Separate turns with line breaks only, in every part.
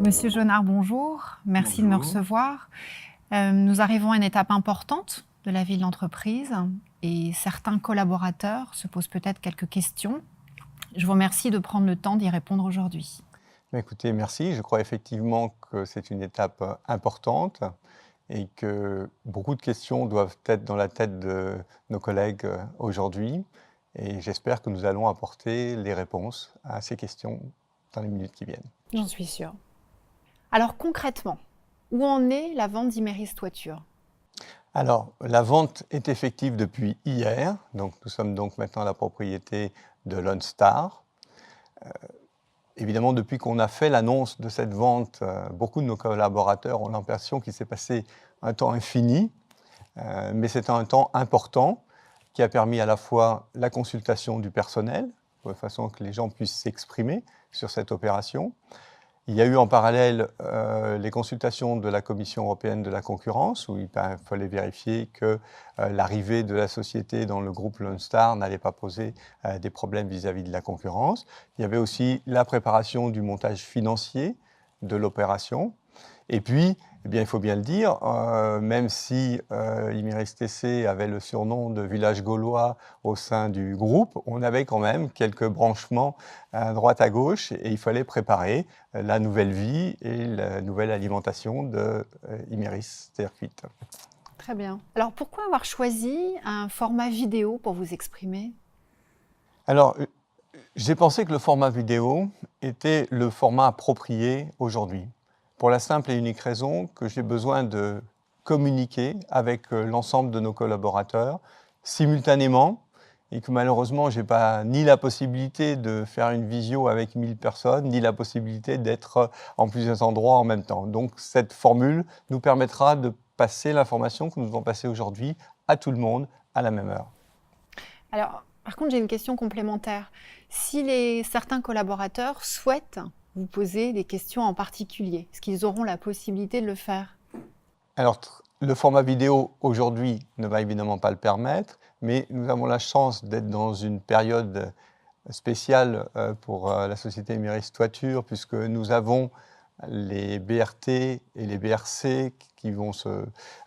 Monsieur Jonard, bonjour. Merci de me recevoir. Nous arrivons à une étape importante de la vie de l'entreprise et certains collaborateurs se posent peut-être quelques questions. Je vous remercie de prendre le temps d'y répondre aujourd'hui.
Écoutez, merci. Je crois effectivement que c'est une étape importante et que beaucoup de questions doivent être dans la tête de nos collègues aujourd'hui. Et j'espère que nous allons apporter les réponses à ces questions dans les minutes qui viennent.
J'en suis sûre. Alors concrètement, où en est la vente d'Imerys Toiture?
Alors, la vente est effective depuis hier. Donc, nous sommes donc maintenant la propriété de Lone Star. Évidemment, depuis qu'on a fait l'annonce de cette vente, beaucoup de nos collaborateurs ont l'impression qu'il s'est passé un temps infini, mais c'est un temps important qui a permis à la fois la consultation du personnel, de façon que les gens puissent s'exprimer sur cette opération. Il y a eu en parallèle les consultations de la Commission européenne de la concurrence, où il fallait vérifier que l'arrivée de la société dans le groupe Lone Star n'allait pas poser des problèmes vis-à-vis de la concurrence. Il y avait aussi la préparation du montage financier de l'opération. Et puis, eh bien, il faut bien le dire, même si Imerys TC avait le surnom de village gaulois au sein du groupe, on avait quand même quelques branchements à droite à gauche et il fallait préparer la nouvelle vie et la nouvelle alimentation de Imerys Terre Cuite.
Très bien. Alors pourquoi avoir choisi un format vidéo pour vous exprimer?
Alors, j'ai pensé que le format vidéo était le format approprié aujourd'hui. Pour la simple et unique raison que j'ai besoin de communiquer avec l'ensemble de nos collaborateurs simultanément et que malheureusement, je n'ai pas ni la possibilité de faire une visio avec 1000 personnes, ni la possibilité d'être en plusieurs endroits en même temps. Donc cette formule nous permettra de passer l'information que nous devons passer aujourd'hui à tout le monde à la même heure.
Alors, par contre, j'ai une question complémentaire. Si certains collaborateurs souhaitent vous poser des questions en particulier, est-ce qu'ils auront la possibilité de le faire?
Alors, le format vidéo aujourd'hui ne va évidemment pas le permettre, mais nous avons la chance d'être dans une période spéciale pour la société Imerys Toiture, puisque nous avons les BRT et les BRC qui vont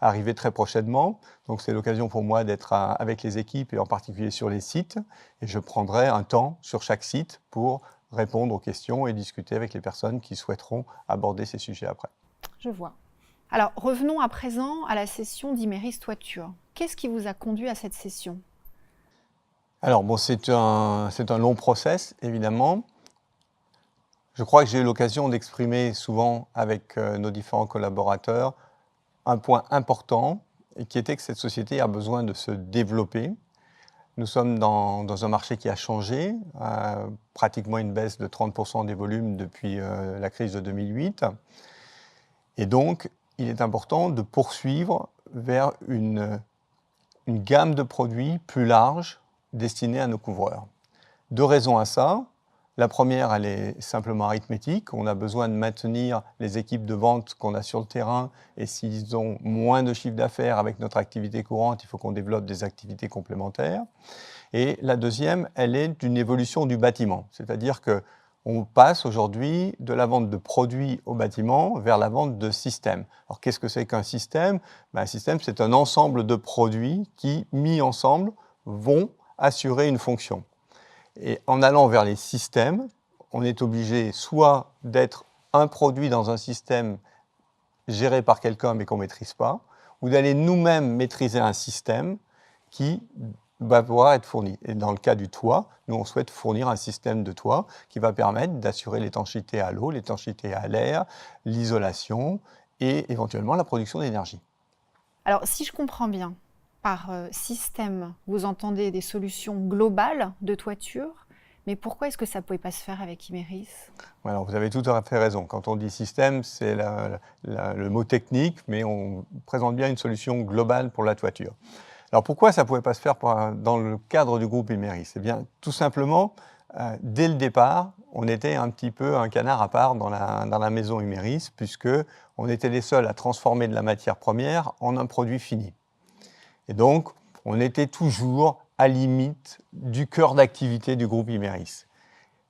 arriver très prochainement. Donc c'est l'occasion pour moi d'être avec les équipes et en particulier sur les sites. Et je prendrai un temps sur chaque site pour répondre aux questions et discuter avec les personnes qui souhaiteront aborder ces sujets après.
Je vois. Alors revenons à présent à la session d'Imerys Toiture. Qu'est-ce qui vous a conduit à cette session?
Alors bon, c'est un long process, évidemment. Je crois que j'ai eu l'occasion d'exprimer souvent avec nos différents collaborateurs un point important, et qui était que cette société a besoin de se développer. Nous sommes dans un marché qui a changé, pratiquement une baisse de 30% des volumes depuis la crise de 2008. Et donc, il est important de poursuivre vers une gamme de produits plus large destinée à nos couvreurs. Deux raisons à ça. La première, elle est simplement arithmétique. On a besoin de maintenir les équipes de vente qu'on a sur le terrain et s'ils ont moins de chiffre d'affaires avec notre activité courante, il faut qu'on développe des activités complémentaires. Et la deuxième, elle est d'une évolution du bâtiment. C'est-à-dire qu'on passe aujourd'hui de la vente de produits au bâtiment vers la vente de systèmes. Alors qu'est-ce que c'est qu'un système? Un système, c'est un ensemble de produits qui, mis ensemble, vont assurer une fonction. Et en allant vers les systèmes, on est obligé soit d'être un produit dans un système géré par quelqu'un mais qu'on ne maîtrise pas, ou d'aller nous-mêmes maîtriser un système qui va pouvoir être fourni. Et dans le cas du toit, nous on souhaite fournir un système de toit qui va permettre d'assurer l'étanchéité à l'eau, l'étanchéité à l'air, l'isolation et éventuellement la production d'énergie.
Alors si je comprends bien, par système, vous entendez des solutions globales de toiture, mais pourquoi est-ce que ça ne pouvait pas se faire avec Imerys?
Alors, vous avez tout à fait raison. Quand on dit système, c'est le mot technique, mais on présente bien une solution globale pour la toiture. Alors, pourquoi ça ne pouvait pas se faire dans le cadre du groupe Imerys? Eh bien, tout simplement, dès le départ, on était un petit peu un canard à part dans la maison Imerys, puisqu'on était les seuls à transformer de la matière première en un produit fini. Et donc, on était toujours à limite du cœur d'activité du groupe Imerys.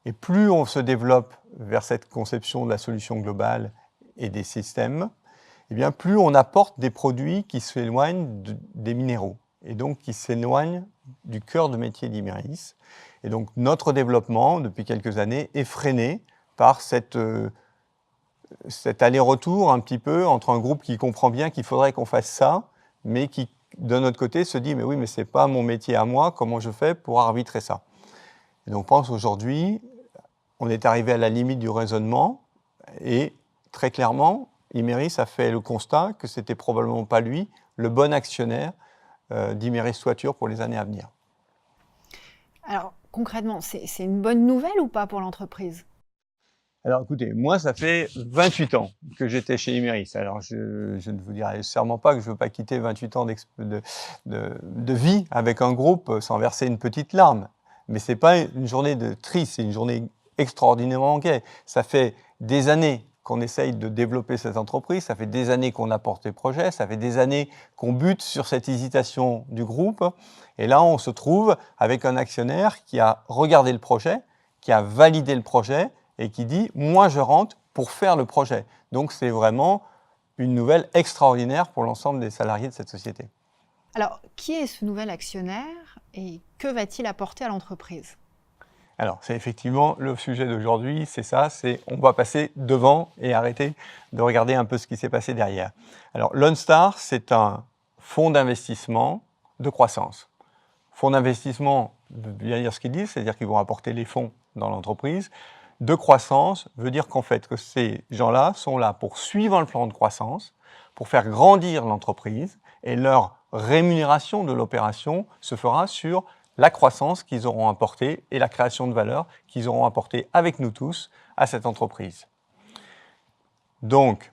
Et plus on se développe vers cette conception de la solution globale et des systèmes, eh bien, plus on apporte des produits qui s'éloignent des minéraux et donc qui s'éloignent du cœur de métier d'Imerys. Et donc notre développement, depuis quelques années, est freiné par cet aller-retour un petit peu entre un groupe qui comprend bien qu'il faudrait qu'on fasse ça, mais qui, d'un autre côté, se dit « mais oui, mais ce n'est pas mon métier à moi, comment je fais pour arbitrer ça ?» Et donc, je pense aujourd'hui, on est arrivé à la limite du raisonnement et très clairement, Imerys a fait le constat que ce n'était probablement pas lui le bon actionnaire d'Imerys Toiture pour les années à venir.
Alors, concrètement, c'est une bonne nouvelle ou pas pour l'entreprise?
Alors écoutez, moi ça fait 28 ans que j'étais chez Imerys. Alors je ne vous dirai sûrement pas que je ne veux pas quitter 28 ans de vie avec un groupe sans verser une petite larme. Mais ce n'est pas une journée de triste, c'est une journée extraordinairement gaie. Ça fait des années qu'on essaye de développer cette entreprise, ça fait des années qu'on apporte des projets, ça fait des années qu'on bute sur cette hésitation du groupe. Et là, on se trouve avec un actionnaire qui a regardé le projet, qui a validé le projet, et qui dit « moi je rentre pour faire le projet ». Donc c'est vraiment une nouvelle extraordinaire pour l'ensemble des salariés de cette société.
Alors, qui est ce nouvel actionnaire et que va-t-il apporter à l'entreprise?
Alors c'est effectivement le sujet d'aujourd'hui, c'est ça, c'est on va passer devant et arrêter de regarder un peu ce qui s'est passé derrière. Alors Lone Star, c'est un fonds d'investissement de croissance. Fonds d'investissement, veut bien dire ce qu'ils disent, c'est-à-dire qu'ils vont apporter les fonds dans l'entreprise. De croissance veut dire qu'en fait, que ces gens-là sont là pour suivre un plan de croissance, pour faire grandir l'entreprise, et leur rémunération de l'opération se fera sur la croissance qu'ils auront apportée et la création de valeur qu'ils auront apportée avec nous tous à cette entreprise. Donc,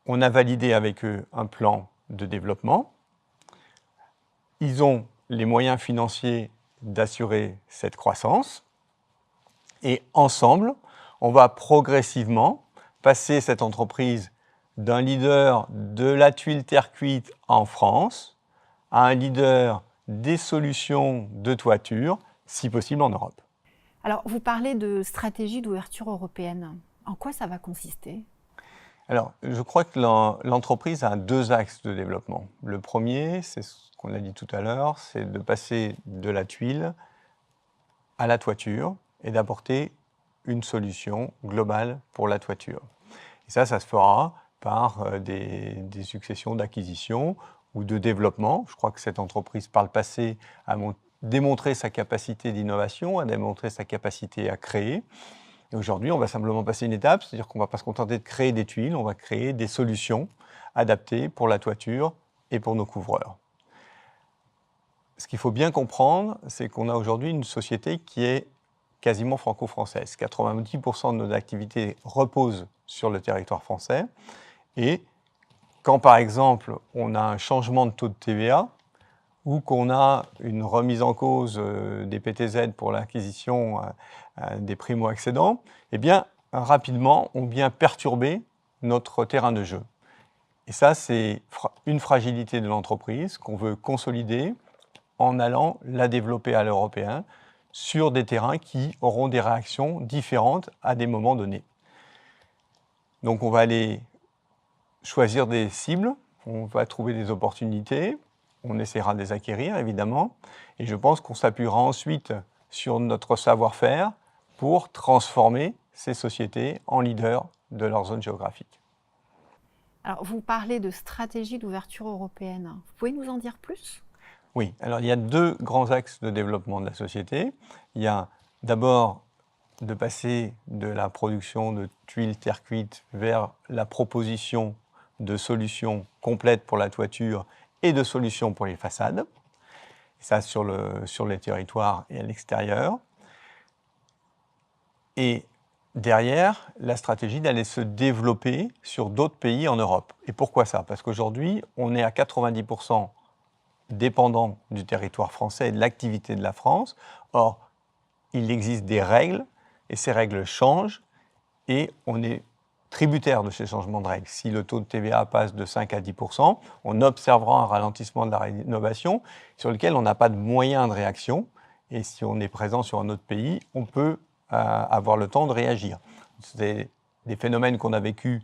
on a validé avec eux un plan de développement. Ils ont les moyens financiers d'assurer cette croissance. Et ensemble, on va progressivement passer cette entreprise d'un leader de la tuile terre cuite en France à un leader des solutions de toiture, si possible en Europe.
Alors, vous parlez de stratégie d'ouverture européenne. En quoi ça va consister?
Alors, je crois que l'entreprise a deux axes de développement. Le premier, c'est ce qu'on a dit tout à l'heure, c'est de passer de la tuile à la toiture et d'apporter une solution globale pour la toiture. Et ça se fera par des successions d'acquisitions ou de développement. Je crois que cette entreprise, par le passé, a démontré sa capacité d'innovation, a démontré sa capacité à créer. Et aujourd'hui, on va simplement passer une étape, c'est-à-dire qu'on ne va pas se contenter de créer des tuiles, on va créer des solutions adaptées pour la toiture et pour nos couvreurs. Ce qu'il faut bien comprendre, c'est qu'on a aujourd'hui une société qui est quasiment franco-française. 90% de nos activités reposent sur le territoire français. Et quand, par exemple, on a un changement de taux de TVA ou qu'on a une remise en cause des PTZ pour l'acquisition des primo-accédants, eh bien, rapidement, on vient perturber notre terrain de jeu. Et ça, c'est une fragilité de l'entreprise qu'on veut consolider en allant la développer à l'européen sur des terrains qui auront des réactions différentes à des moments donnés. Donc on va aller choisir des cibles, on va trouver des opportunités, on essaiera de les acquérir évidemment, et je pense qu'on s'appuiera ensuite sur notre savoir-faire pour transformer ces sociétés en leaders de leur zone géographique.
Alors, vous parlez de stratégie d'ouverture européenne. Vous pouvez nous en dire plus?
Oui, alors il y a deux grands axes de développement de la société. Il y a d'abord de passer de la production de tuiles terre cuite vers la proposition de solutions complètes pour la toiture et de solutions pour les façades. Et ça sur les territoires et à l'extérieur. Et derrière, la stratégie d'aller se développer sur d'autres pays en Europe. Et pourquoi ça? Parce qu'aujourd'hui, on est à 90% dépendant du territoire français et de l'activité de la France. Or, il existe des règles, et ces règles changent, et on est tributaire de ces changements de règles. Si le taux de TVA passe de 5 à 10%, on observera un ralentissement de la rénovation sur lequel on n'a pas de moyens de réaction, et si on est présent sur un autre pays, on peut avoir le temps de réagir. C'est des phénomènes qu'on a vécus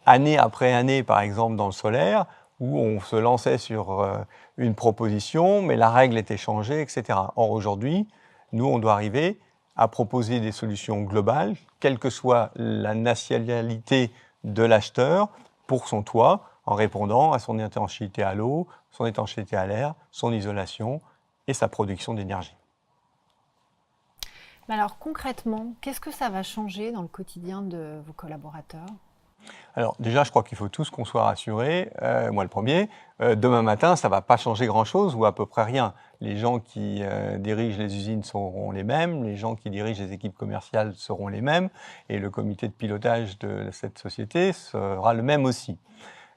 année après année, par exemple dans le solaire, où on se lançait sur une proposition, mais la règle était changée, etc. Or aujourd'hui, nous, on doit arriver à proposer des solutions globales, quelle que soit la nationalité de l'acheteur, pour son toit, en répondant à son étanchéité à l'eau, son étanchéité à l'air, son isolation et sa production d'énergie.
Mais alors concrètement, qu'est-ce que ça va changer dans le quotidien de vos collaborateurs?
Alors déjà, je crois qu'il faut tous qu'on soit rassurés, moi le premier. Demain matin, ça ne va pas changer grand-chose ou à peu près rien. Les gens qui dirigent les usines seront les mêmes, les gens qui dirigent les équipes commerciales seront les mêmes, et le comité de pilotage de cette société sera le même aussi.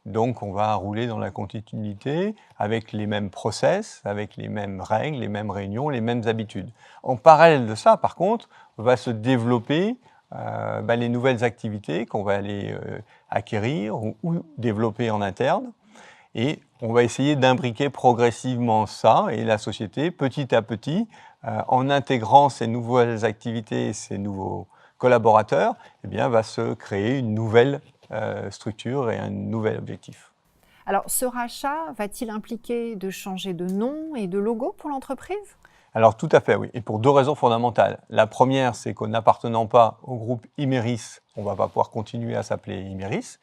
Donc on va rouler dans la continuité avec les mêmes process, avec les mêmes règles, les mêmes réunions, les mêmes habitudes. En parallèle de ça, par contre, va se développer les nouvelles activités qu'on va aller acquérir ou développer en interne. Et on va essayer d'imbriquer progressivement ça et la société, petit à petit, en intégrant ces nouvelles activités, ces nouveaux collaborateurs, eh bien, va se créer une nouvelle structure et un nouvel objectif.
Alors, ce rachat va-t-il impliquer de changer de nom et de logo pour l'entreprise?
Alors tout à fait, oui, et pour deux raisons fondamentales. La première, c'est qu'en n'appartenant pas au groupe Imerys, on ne va pas pouvoir continuer à s'appeler Imerys.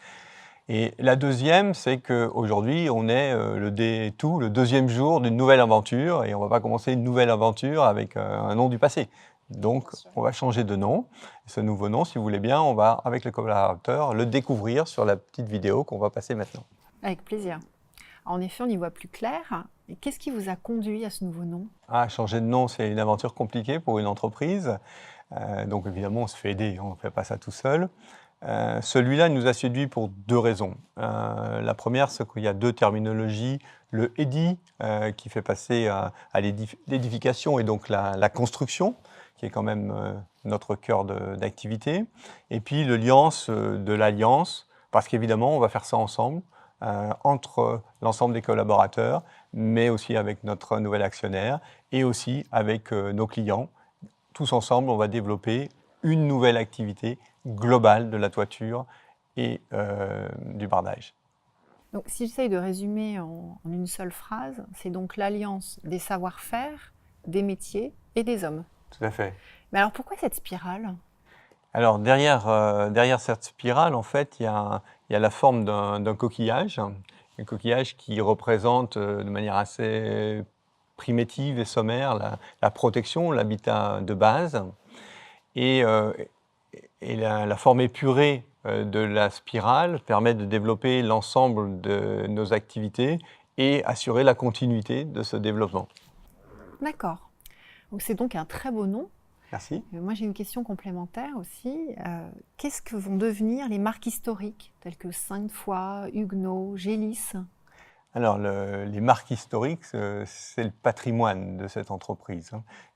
Et la deuxième, c'est qu'aujourd'hui, on est le deuxième jour d'une nouvelle aventure, et on ne va pas commencer une nouvelle aventure avec un nom du passé. Donc, on va changer de nom. Ce nouveau nom, si vous voulez bien, on va, avec les collaborateurs, le découvrir sur la petite vidéo qu'on va passer maintenant.
Avec plaisir. En effet, on y voit plus clair. Et qu'est-ce qui vous a conduit à ce nouveau nom?
Changer de nom, c'est une aventure compliquée pour une entreprise. Donc, évidemment, on se fait aider, on ne fait pas ça tout seul. Celui-là nous a séduit pour deux raisons. La première, c'est qu'il y a deux terminologies. Le EDI, qui fait passer à l'édification et donc la construction, qui est quand même notre cœur d'activité. Et puis le liance de l'alliance, parce qu'évidemment, on va faire ça ensemble, entre l'ensemble des collaborateurs, mais aussi avec notre nouvel actionnaire et aussi avec nos clients. Tous ensemble, on va développer une nouvelle activité globale de la toiture et du bardage.
Donc, si j'essaye de résumer en une seule phrase, c'est donc l'alliance des savoir-faire, des métiers et des hommes.
Tout à fait.
Mais alors, pourquoi cette spirale?
Alors, derrière cette spirale, en fait, il y a la forme d'un coquillage, un coquillage qui représente de manière assez primitive et sommaire la protection, l'habitat de base. Et la forme épurée de la spirale permet de développer l'ensemble de nos activités et assurer la continuité de ce développement.
D'accord. Donc, c'est donc un très beau nom.
Merci.
Moi, j'ai une question complémentaire aussi. Qu'est-ce que vont devenir les marques historiques, telles que Sainte-Foy, Huguenot, Gélis?
Alors, les marques historiques, c'est le patrimoine de cette entreprise.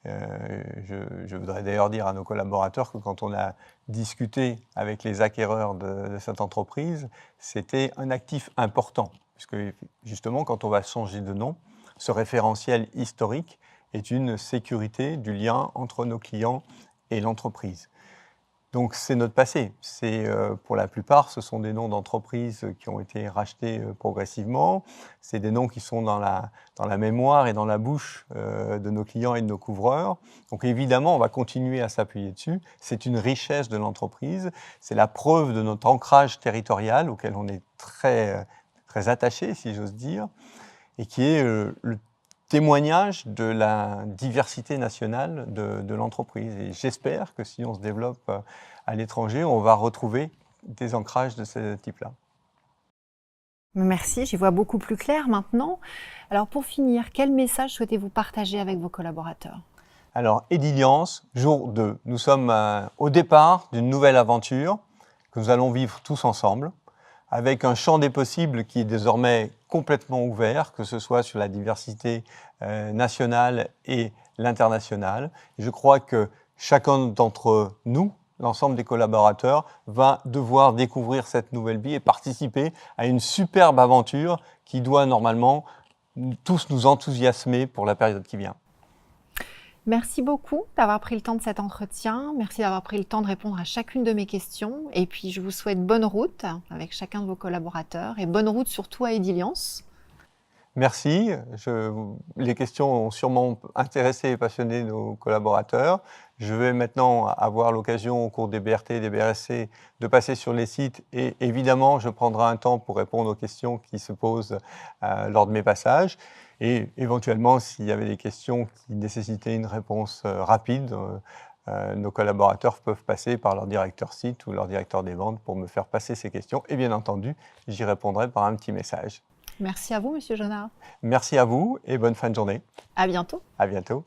Je voudrais d'ailleurs dire à nos collaborateurs que quand on a discuté avec les acquéreurs de cette entreprise, c'était un actif important, puisque justement, quand on va changer de nom, ce référentiel historique est une sécurité du lien entre nos clients et l'entreprise. Donc c'est notre passé. Pour la plupart, ce sont des noms d'entreprises qui ont été rachetés progressivement. C'est des noms qui sont dans la mémoire et dans la bouche de nos clients et de nos couvreurs. Donc évidemment, on va continuer à s'appuyer dessus. C'est une richesse de l'entreprise. C'est la preuve de notre ancrage territorial auquel on est très, très attaché, si j'ose dire, et qui est le témoignage de la diversité nationale de l'entreprise. Et j'espère que si on se développe à l'étranger, on va retrouver des ancrages de ce type-là.
Merci, j'y vois beaucoup plus clair maintenant. Alors pour finir, quel message souhaitez-vous partager avec vos collaborateurs?
Alors, Ediliance, jour 2. Nous sommes au départ d'une nouvelle aventure que nous allons vivre tous ensemble, avec un champ des possibles qui est désormais complètement ouvert, que ce soit sur la diversité nationale et l'internationale. Je crois que chacun d'entre nous, l'ensemble des collaborateurs, va devoir découvrir cette nouvelle vie et participer à une superbe aventure qui doit normalement tous nous enthousiasmer pour la période qui vient.
Merci beaucoup d'avoir pris le temps de cet entretien. Merci d'avoir pris le temps de répondre à chacune de mes questions. Et puis, je vous souhaite bonne route avec chacun de vos collaborateurs et bonne route surtout à Ediliance.
Merci. Les questions ont sûrement intéressé et passionné nos collaborateurs. Je vais maintenant avoir l'occasion au cours des BRT et des BRSC de passer sur les sites et évidemment, je prendrai un temps pour répondre aux questions qui se posent lors de mes passages. Et éventuellement, s'il y avait des questions qui nécessitaient une réponse rapide, nos collaborateurs peuvent passer par leur directeur site ou leur directeur des ventes pour me faire passer ces questions. Et bien entendu, j'y répondrai par un petit message.
Merci à vous, Monsieur Jonard.
Merci à vous et bonne fin de journée.
À bientôt.
À bientôt.